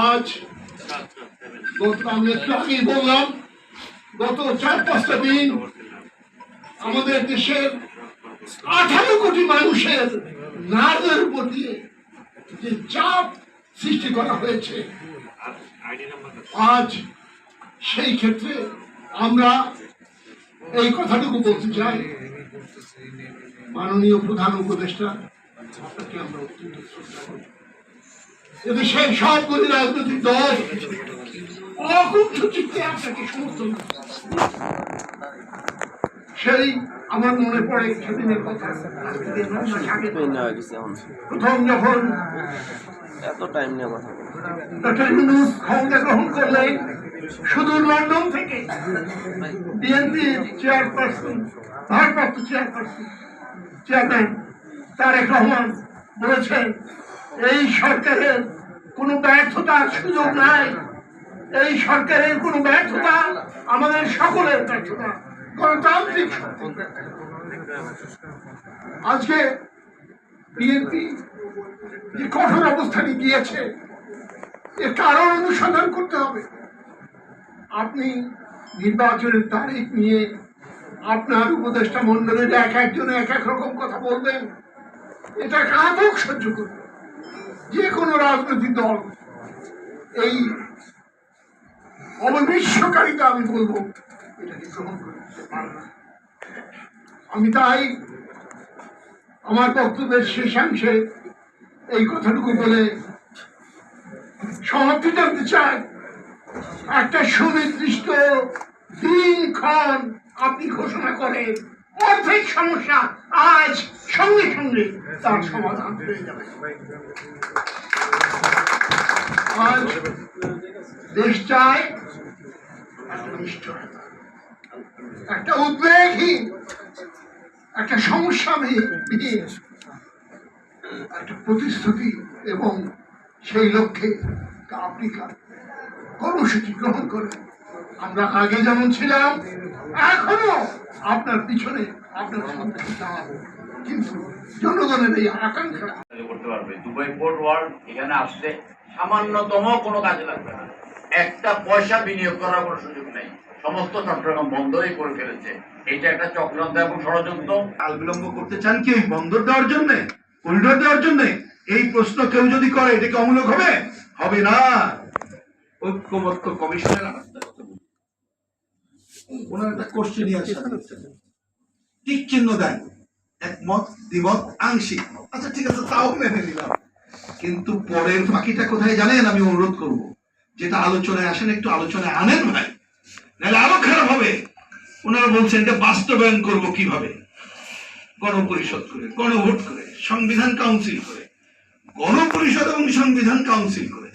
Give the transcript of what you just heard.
আজ আমি একটু আগেই বললাম, গত 4-5টা দিন আমাদের দেশের 18 কোটি মানুষের নার্ভের উপর দিয়ে যে চাপ সৃষ্টি করা হয়েছে, আজ সেই ক্ষেত্রে আমরা এই কথাটুকু বলতে চাই, মাননীয় প্রধান উপদেষ্টা, আপনাকে আমরা অত্যন্ত শ্রদ্ধা করি। এদেশের সবগুলি রাজনৈতিক দল অকুণ্ঠ চিত্তে আপনাকে সমর্থন করে। সেই আমার মনে পড়ে সেদিনের কথা, প্রথম যখন ডক্টর ইউনূস ক্ষমতা গ্রহণ করলেন, সুদূর লন্ডন থেকে বিএনপির চেয়ারপারসন, ভারপ্রাপ্ত চেয়ারম্যান তারেক রহমান বলেছেন, এই সরকারের কোনো ব্যর্থতার সুযোগ নাই, এই সরকারের কোনো ব্যর্থতা আমাদের সকলের ব্যর্থতা, গণতান্ত্রিক। আজকে বিএনপি যে কঠোর অবস্থানে গিয়েছে, এর কারণ অনুসন্ধান করতে হবে। আপনি নির্বাচনের তারিখ নিয়ে আপনার উপদেষ্টা মন্ডলীর এক একজনে এক এক রকম কথা বলবেন, এটা ঘাতক সহ্য করবে যে কোনো রাজনৈতিক দল। এই অবিশ্বকারিতা আমি বলবো এটাকে গ্রহণ করতে পারে না। আমি তাই আমার বক্তব্যের শেষাংশে এই কথাটুকু বলে সমাপ্তি জানতে চাই। একটা সুনির্দিষ্ট দিনক্ষণ আপনি ঘোষণা করেন, অর্ধেক সমস্যা আজ সঙ্গে সঙ্গে তার সমাধান হয়ে যাবে। আজ দেশ চায় একটা উদ্বেগহীন, একটা সমস্যাবিহীন একটা প্রতিশ্রুতি এবং সেই লক্ষ্যে আপনি কর্মসূচি গ্রহণ করেন। আমরা আগে যেমন ছিলাম, এখনো আপনার পিছনে আপনার সঙ্গে দাঁড়াবো, কিন্তু জনগণের এই আকাঙ্ক্ষা করতে পারবে। দুবাই পোর্ট ওয়ার্ল্ড এখানে আসলে সামান্যতম কোনো কাজে লাগবে না, একটা পয়সা বিনিয়োগ করার কোনো সুযোগ নেই, সমস্ত চট্টগ্রাম বন্দরই করে ফেলেছে। এটা একটা চক্রান্ত এবং ষড়যন্ত্র। কাল বিলম্ব করতে চান কি বন্দর দেওয়ার জন্য, করিডোর দেওয়ার জন্য? এই প্রশ্ন কেউ যদি করে, এটা কি অমূলক হবে? হবে না। ঐক্যমত্য কমিশনের ওনার একটা কোশ্চেনিয়ার টিক চিহ্ন দেন, একমত, দ্বিমত, আংশিক। আচ্ছা ঠিক আছে, তাও মেনে নিলাম, কিন্তু পরের বাকিটা কোথায় জানেন? আমি অনুরোধ করব, যেটা আলোচনায় আসেন একটু আলোচনায় আনেন ভাই, নাহলে আরো খারাপ হবে। ওনারা বলছেন এটা বাস্তবায়ন করব কিভাবে? গণপরিষদ করে, গণভোট করে, সংবিধান কাউন্সিল করে, গণপরিষদ এবং সংবিধান কাউন্সিল করে